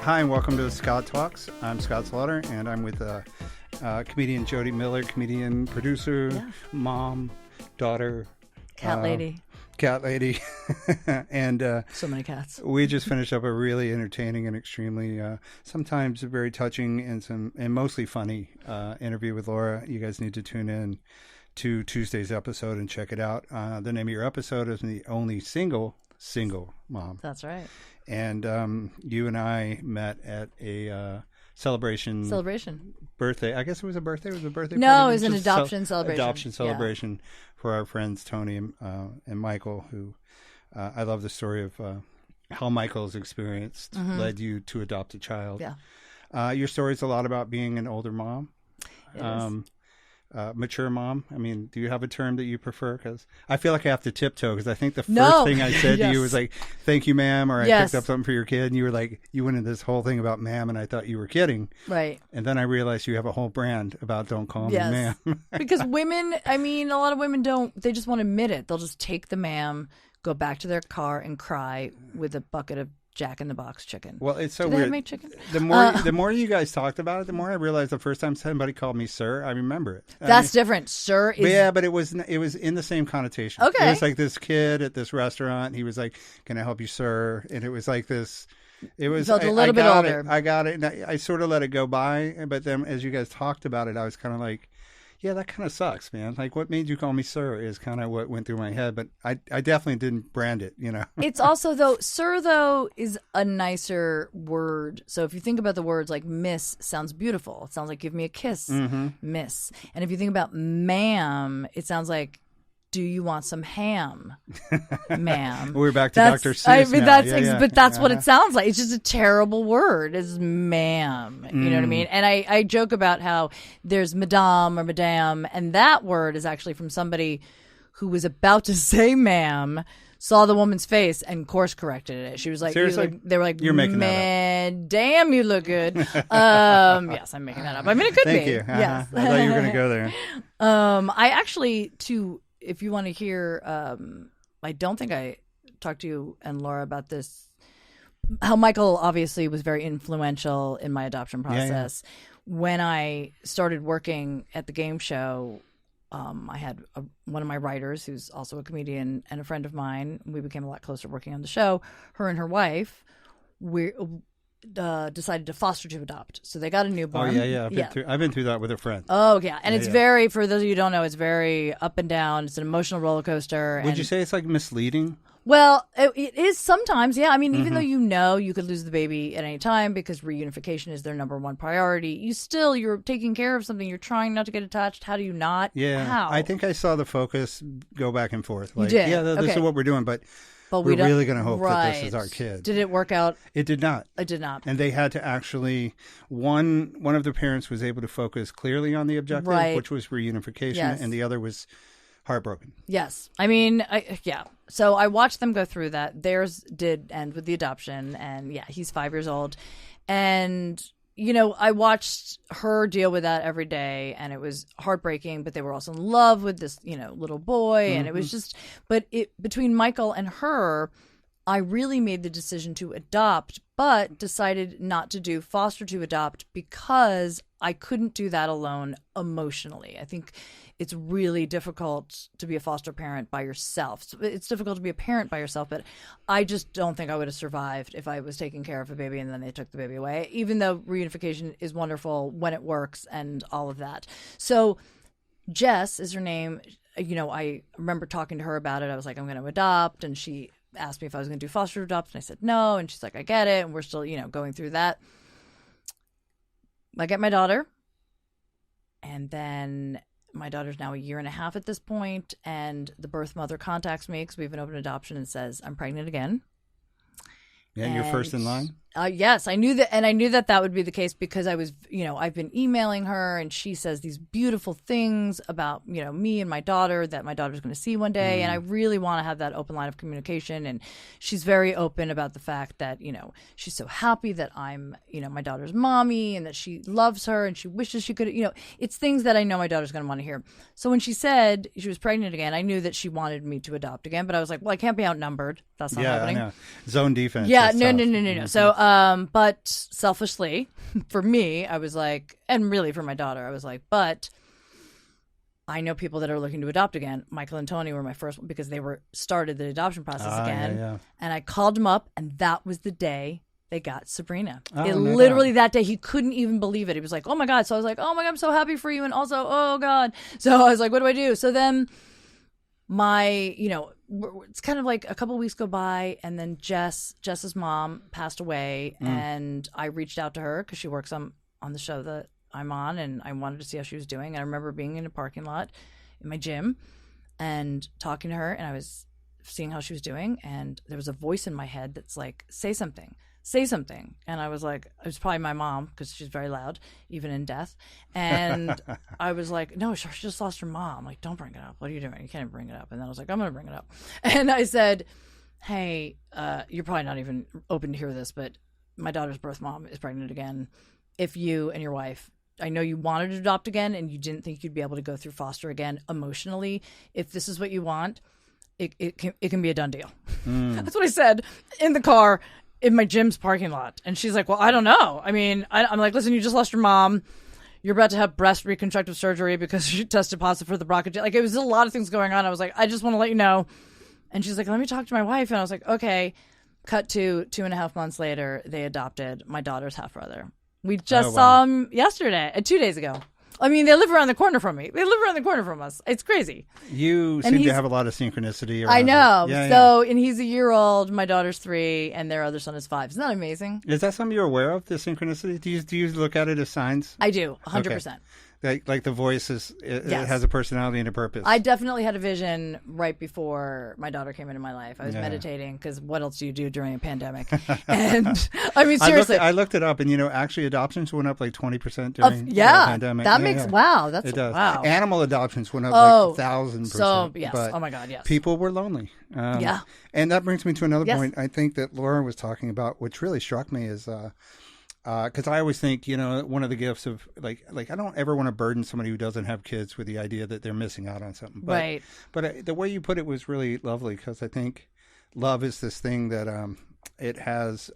Hi, and welcome to Scott Talks. I'm Scott Slaughter, and I'm with comedian Jodi Miller, comedian, producer, mom, daughter. Cat lady. And so many cats. We just finished up a really entertaining and extremely, sometimes very touching and mostly funny interview with Laura. You guys need to tune in to Tuesday's episode and check it out. The name of your episode is The Only Single Mom. That's right. And you and I met at a celebration. Birthday. I guess it was a birthday. It was a birthday No, party. it was an adoption celebration. Adoption celebration for our friends Tony and Michael, who I love the story of how Michael's experience led you to adopt a child. Yeah. Your story is a lot about being an older mom. It is. Mature mom. I mean, do you have a term that you prefer? Because I feel like I have to tiptoe, because I think the first thing I said to you was like, thank you, ma'am, or I picked up something for your kid, and you were like, you went into this whole thing about ma'am, and I thought you were kidding. Right. And then I realized you have a whole brand about don't call me ma'am. Because women, I mean, a lot of women they just won't admit it. They'll just take the ma'am, go back to their car and cry with a bucket of Jack in the Box chicken. Well, it's so Do they weird. make chicken? The more you guys talked about it, the more I realized the first time somebody called me sir, I remember it. That's different. Sir is... but it was in the same connotation. Okay. It was like this kid at this restaurant. He was like, "Can I help you, sir?" And it was like this. It was. You felt a little bit older. I got it. And I sort of let it go by. But then, as you guys talked about it, I was kind of like, yeah, that kind of sucks, man. Like, what made you call me sir is kind of what went through my head. But I definitely didn't brand it, you know. It's also, though, sir, though, is a nicer word. So if you think about the words like miss, sounds beautiful. It sounds like give me a kiss, miss. And if you think about ma'am, it sounds like, do you want some ham, ma'am? We're back to Dr. Seuss now. But that's what it sounds like. It's just a terrible word. It's ma'am. You know what I mean? And I joke about how there's madame or madame, and that word is actually from somebody who was about to say ma'am, saw the woman's face, and course corrected it. She was like, seriously? They were like, you're making that up. Damn, you look good. Yes, I'm making that up. I mean, it could Thank be. you. Yes. I thought you were going to go there. I actually, if you want to hear, I don't think I talked to you and Laura about this, how Michael obviously was very influential in my adoption process. Yeah. When I started working at the game show, I had one of my writers, who's also a comedian and a friend of mine. We became a lot closer working on the show. Her and her wife decided to foster to adopt. So they got a newborn. Oh, yeah. I've been through that with a friend. Oh, yeah. And it's very, for those of you who don't know, it's very up and down. It's an emotional roller coaster. Would you say it's like misleading? Well, it is sometimes, yeah. I mean, even though you could lose the baby at any time because reunification is their number one priority, you're taking care of something. You're trying not to get attached. How do you not? Yeah. How? I think I saw the focus go back and forth. Like, you did? Yeah, this is what we're doing, but we're really going to hope that this is our kid. Did it work out? It did not. It did not. And they had to actually, one of the parents was able to focus clearly on the objective, which was reunification, and the other was heartbroken. Yes. I mean, yeah. So I watched them go through that. Theirs did end with the adoption, and yeah, he's 5 years old. And, you know, I watched her deal with that every day, and it was heartbreaking, but they were also in love with this, you know, little boy, and it was just, but between Michael and her, I really made the decision to adopt, but decided not to do foster to adopt because I couldn't do that alone emotionally. I think it's really difficult to be a foster parent by yourself. It's difficult to be a parent by yourself, but I just don't think I would have survived if I was taking care of a baby and then they took the baby away, even though reunification is wonderful when it works and all of that. So Jess is her name. You know, I remember talking to her about it. I was like, I'm going to adopt, and she asked me if I was going to do foster adopt, and I said no, and she's like, I get it, and we're still, you know, going through that. I get my daughter, and then my daughter's now 1.5 years at this point, and the birth mother contacts me because we have an open adoption and says, I'm pregnant again. Yeah, and you're first in line? Yes, I knew that, and I knew that would be the case because I was, you know, I've been emailing her, and she says these beautiful things about, you know, me and my daughter that my daughter's going to see one day, and I really want to have that open line of communication. And she's very open about the fact that, you know, she's so happy that I'm, you know, my daughter's mommy, and that she loves her, and she wishes she could, you know, it's things that I know my daughter's going to want to hear. So when she said she was pregnant again, I knew that she wanted me to adopt again, but I was like, well, I can't be outnumbered. That's not happening. I know. Zone defense. Yeah, no. So But selfishly, for me, I was like, and really for my daughter, I was like, but I know people that are looking to adopt again. Michael and Tony were my first one because they started the adoption process again. Yeah. And I called them up, and that was the day they got Sabrina. Oh, Literally that day, he couldn't even believe it. He was like, oh my God. So I was like, oh my God, I'm so happy for you. And also, oh God. So I was like, what do I do? So then it's kind of like a couple of weeks go by, and then Jess's mom passed away, and I reached out to her because she works on the show that I'm on, and I wanted to see how she was doing. I remember being in a parking lot in my gym and talking to her, and I was seeing how she was doing, and there was a voice in my head that's like, say something. And I was like, it was probably my mom because she's very loud, even in death. And I was like, no, she just lost her mom. I'm like, don't bring it up. What are you doing? You can't even bring it up. And then I was like, I'm going to bring it up. And I said, hey, you're probably not even open to hear this, but my daughter's birth mom is pregnant again. If you and your wife, I know you wanted to adopt again and you didn't think you'd be able to go through foster again emotionally. If this is what you want, it can be a done deal. That's what I said in the car in my gym's parking lot. And she's like, well, I don't know. I mean, I'm like, listen, you just lost your mom. You're about to have breast reconstructive surgery because you tested positive for the BRCA. Like, it was a lot of things going on. I was like, I just want to let you know. And she's like, let me talk to my wife. And I was like, okay. Cut to 2.5 months later, they adopted my daughter's half brother. We just saw him yesterday, 2 days ago. I mean, they live around the corner from me. They live around the corner from us. It's crazy. You seem to have a lot of synchronicity around I know. Yeah, so, and he's a year old. My daughter's 3, and their other son is 5. Isn't that amazing? Is that something you're aware of, the synchronicity? Do you look at it as signs? I do, 100%. Okay. Like the voice it has a personality and a purpose. I definitely had a vision right before my daughter came into my life. I was meditating because what else do you do during a pandemic? And I mean, seriously. I looked it up, and actually adoptions went up like 20% during the pandemic. That makes, wow. That's, it does. wow. Animal adoptions went up like 1,000%. So, yes. But oh my God, yes. people were lonely. And that brings me to another point I think that Laura was talking about, which really struck me is, because I always think, one of the gifts of like I don't ever want to burden somebody who doesn't have kids with the idea that they're missing out on something. But, right. But the way you put it was really lovely, because I think love is this thing that it has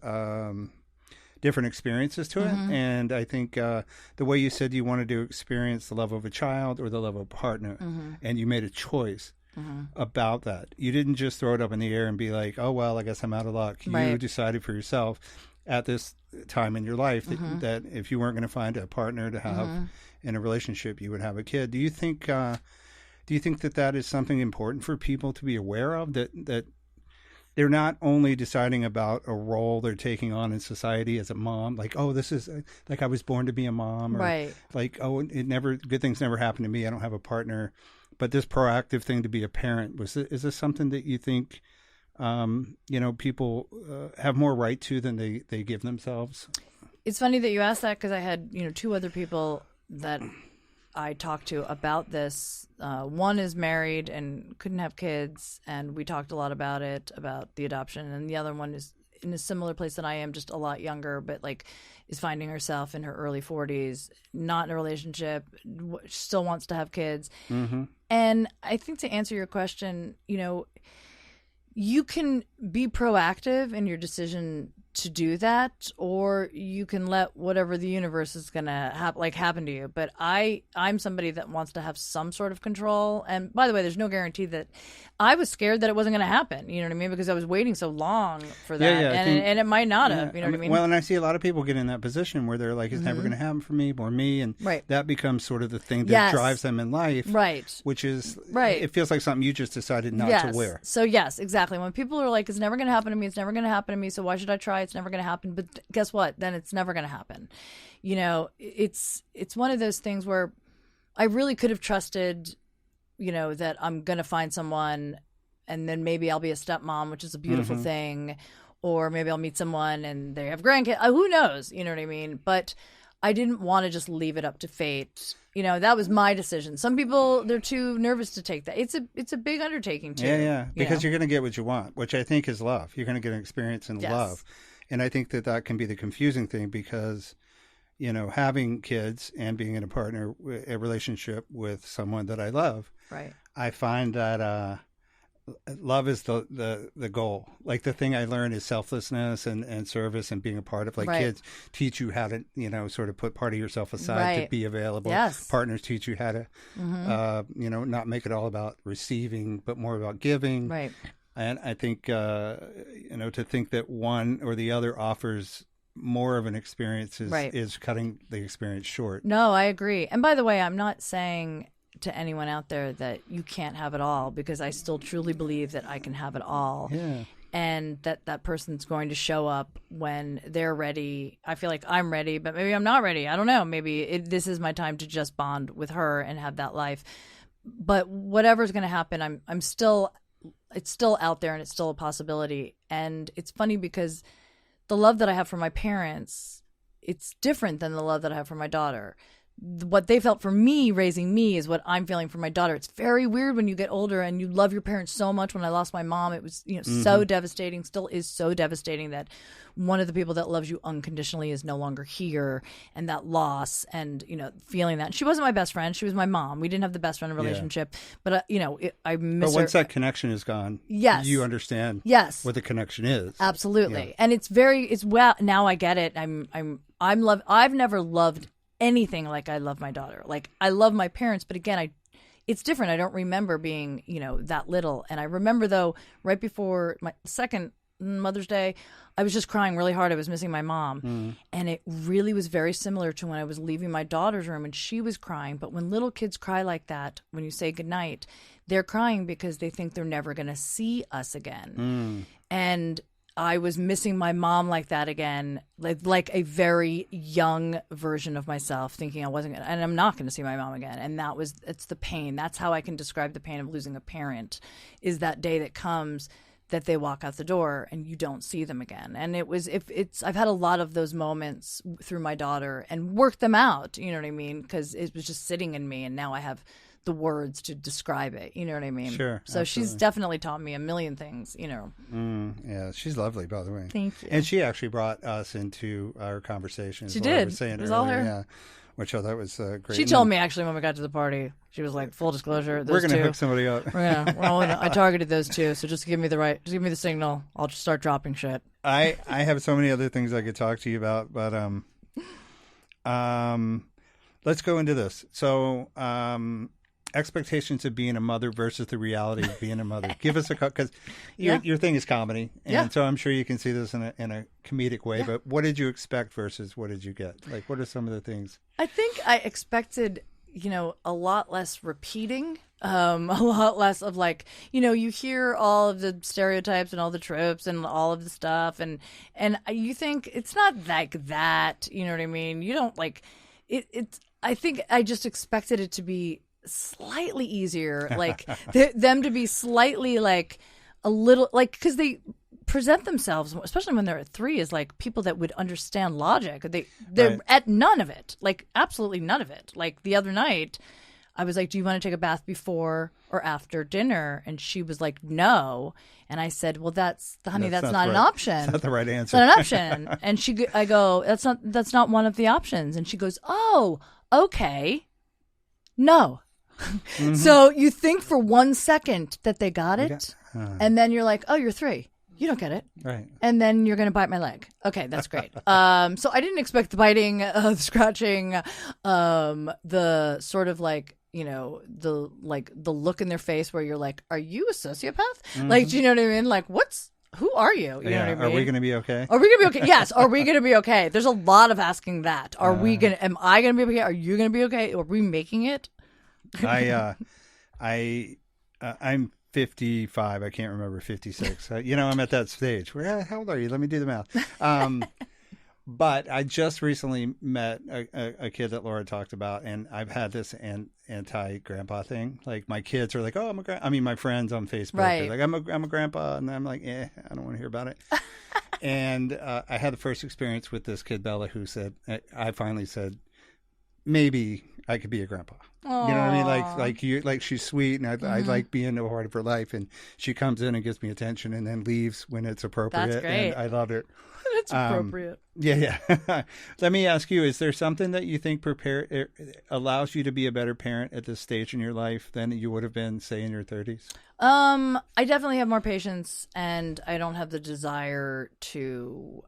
different experiences to it. And I think the way you said you wanted to experience the love of a child or the love of a partner, and you made a choice about that. You didn't just throw it up in the air and be like, oh, well, I guess I'm out of luck. Right. You decided for yourself at this time in your life that if you weren't going to find a partner to have in a relationship, you would have a kid. Do you think that is something important for people to be aware of, that they're not only deciding about a role they're taking on in society as a mom, like, oh, this is like I was born to be a mom, or right. like, oh, good things never happen to me, I don't have a partner, but this proactive thing to be a parent, is this something that you think people have more right to than they give themselves? It's funny that you asked that, because I had 2 other people that I talked to about this. One is married and couldn't have kids, and we talked a lot about it, about the adoption. And the other one is in a similar place than I am, just a lot younger, but like is finding herself in her early 40s, not in a relationship, still wants to have kids. And I think, to answer your question, you can be proactive in your decision to do that, or you can let whatever the universe is going to happen to you. But I'm somebody that wants to have some sort of control. And by the way, there's no guarantee that I was scared that it wasn't going to happen. You know what I mean? Because I was waiting so long for that. And it might not have. You know what I mean? Well, and I see a lot of people get in that position where they're like, it's never going to happen for me or me. And that becomes sort of the thing that drives them in life. Right. Which is, it feels like something you just decided not to wear. So yes, exactly. When people are like, it's never going to happen to me, it's never going to happen to me, so why should I try? It's never going to happen. But guess what? Then it's never going to happen. It's one of those things where I really could have trusted, that I'm going to find someone, and then maybe I'll be a stepmom, which is a beautiful thing, or maybe I'll meet someone and they have grandkids. Who knows? You know what I mean? But I didn't want to just leave it up to fate. That was my decision. Some people, they're too nervous to take that. It's a big undertaking too. Yeah. Because you're going to get what you want, which I think is love. You're going to get an experience in love. And I think that can be the confusing thing, because, having kids and being in a relationship with someone that I love, right. I find that love is the goal. Like the thing I learned is selflessness and service and being a part of. Like Right. kids teach you how to, sort of put part of yourself aside Right. to be available. Yes. Partners teach you how to, not make it all about receiving, but more about giving. Right. And I think, to think that one or the other offers more of an experience Right. is cutting the experience short. No, I agree. And by the way, I'm not saying to anyone out there that you can't have it all, because I still truly believe that I can have it all. Yeah. And that person's going to show up when they're ready. I feel like I'm ready, but maybe I'm not ready. I don't know. Maybe this is my time to just bond with her and have that life. But whatever's going to happen, it's still out there and it's still a possibility. And it's funny because the love that I have for my parents, it's different than the love that I have for my daughter. What they felt for me raising me is what I'm feeling for my daughter. It's very weird when you get older and you love your parents so much. When I lost my mom, it was so devastating, still is so devastating, that one of the people that loves you unconditionally is no longer here, and that loss and feeling that. She wasn't my best friend. She was my mom. We didn't have the best friend relationship, but I miss her. But once that connection is gone, yes, you understand what the connection is. Absolutely. And now I get it. I've never loved anything like I love my daughter. Like, I love my parents, but again, it's different. I don't remember being, that little. And I remember, though, right before my second Mother's Day, I was just crying really hard. I was missing my mom. And it really was very similar to when I was leaving my daughter's room and she was crying. But when little kids cry like that, when you say goodnight, they're crying because they think they're never going to see us again. And I was missing my mom like that again, like a very young version of myself, thinking I wasn't and I'm not going to see my mom again. And it's the pain. That's how I can describe the pain of losing a parent, is that day that comes that they walk out the door and you don't see them again. And I've had a lot of those moments through my daughter and worked them out, you know what I mean? Because it was just sitting in me, and now I have the words to describe it, you know what I mean? Sure. So absolutely. She's definitely taught me a million things, Yeah, she's lovely, by the way. Thank you. And she actually brought us into our conversation. She did. Was saying it was earlier, all her. Yeah, which I thought was great. She told me, actually, when we got to the party, she was like, "Full disclosure, those we're going to two, hook somebody up. I targeted those two, so just give me the signal. I'll just start dropping shit." I have so many other things I could talk to you about, but let's go into this. So, expectations of being a mother versus the reality of being a mother. Give us because your thing is comedy, and so I'm sure you can see this in a comedic way. But what did you expect versus what did you get? Like, what are some of the things? I think I expected, a lot less repeating, a lot less of you hear all of the stereotypes and all the tropes and all of the stuff, and you think it's not like that. You know what I mean? You don't like it. It's. I think I just expected it to be slightly easier, like them to be slightly like a little because they present themselves, especially when they're at 3, as like people that would understand logic. They're Right. at none of it, like absolutely none of it. Like the other night, I was like, "Do you want to take a bath before or after dinner?" And she was like, "No." And I said, "Well, that's not an option. It's not the right It's answer. not an option." And I go, "That's not one of the options." And she goes, "Oh, okay, no." So you think for 1 second that they got it, and then you're like, "Oh, you're 3. You don't get it." Right. And then you're going to bite my leg. Okay, that's great. So I didn't expect the biting, the scratching, the sort of the look in their face where you're like, "Are you a sociopath?" Like, do you know what I mean? Like, who are you? You know what I mean? Are we going to be okay? Are we going to be okay? Yes. Are we going to be okay? There's a lot of asking that. Am I going to be okay? Are you going to be okay? Are we making it? I'm 55. I can't remember 56. I'm at that stage where, how old are you? Let me do the math. But I just recently met a kid that Laura talked about, and I've had this anti-grandpa thing. Like, my kids are like, "Oh, my friends on Facebook Right. are like, I'm a grandpa," and I'm like, I don't want to hear about it. And I had the first experience with this kid, Bella, who said, I finally said, maybe I could be a grandpa. Aww. You know what I mean? Like she's sweet, and I like being a part of her life, and she comes in and gives me attention, and then leaves when it's appropriate. That's great. And I love it. It's appropriate. Yeah. Let me ask you, is there something that you think allows you to be a better parent at this stage in your life than you would have been, say, in your 30s? I definitely have more patience, and I don't have the desire to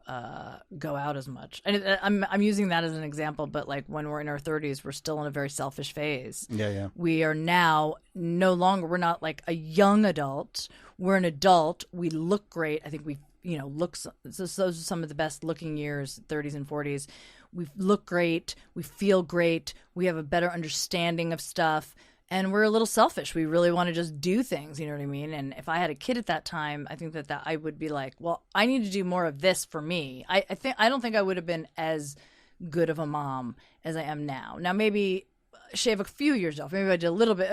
go out as much. And I'm using that as an example, but like when we're in our 30s, we're still in a very selfish phase. Yeah. We are now no longer, we're not like a young adult. We're an adult. We look great. I think we, so those are some of the best looking years, 30s and 40s. We look great. We feel great. We have a better understanding of stuff. And we're a little selfish. We really want to just do things, you know what I mean? And if I had a kid at that time, I think that I would be like, well, I need to do more of this for me. I don't think I would have been as good of a mom as I am now. Now, maybe shave a few years off. Maybe I did a little bit,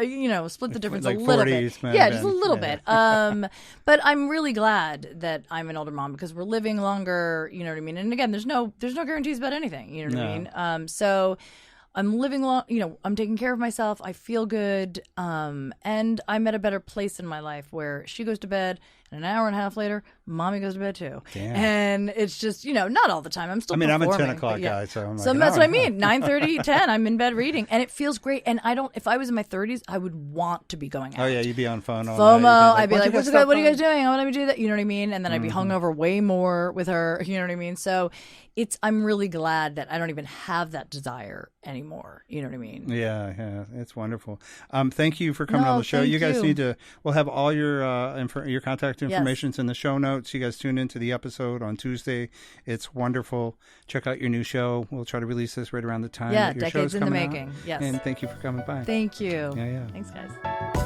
split the difference like a little 40s, bit. Yeah, just a little bit. But I'm really glad that I'm an older mom because we're living longer, you know what I mean? And again, there's no guarantees about anything, you know what I mean? So I'm living long, I'm taking care of myself. I feel good. And I'm at a better place in my life where she goes to bed and an hour and a half later, mommy goes to bed too. Damn. And it's just, not all the time. I'm still performing. I'm a 10 o'clock guy, so I'm like, that's what I mean. 9:30, 10, I'm in bed reading and it feels great. And if I was in my 30s, I would want to be going out. Oh yeah, you'd be on phone all FOMO, night. I'd be like, what are you guys doing? I want to do that. You know what I mean? And then I'd be hungover way more with her. You know what I mean? So I'm really glad that I don't even have that desire anymore. You know what I mean? Yeah, it's wonderful. Thank you for coming on the show. You guys we'll have all your contact information in the show notes. You guys tune into the episode on Tuesday. It's wonderful. Check out your new show. We'll try to release this right around the time that your show's coming out. Decades in the making. Yes. And thank you for coming by. Thank you. Yeah. Thanks, guys.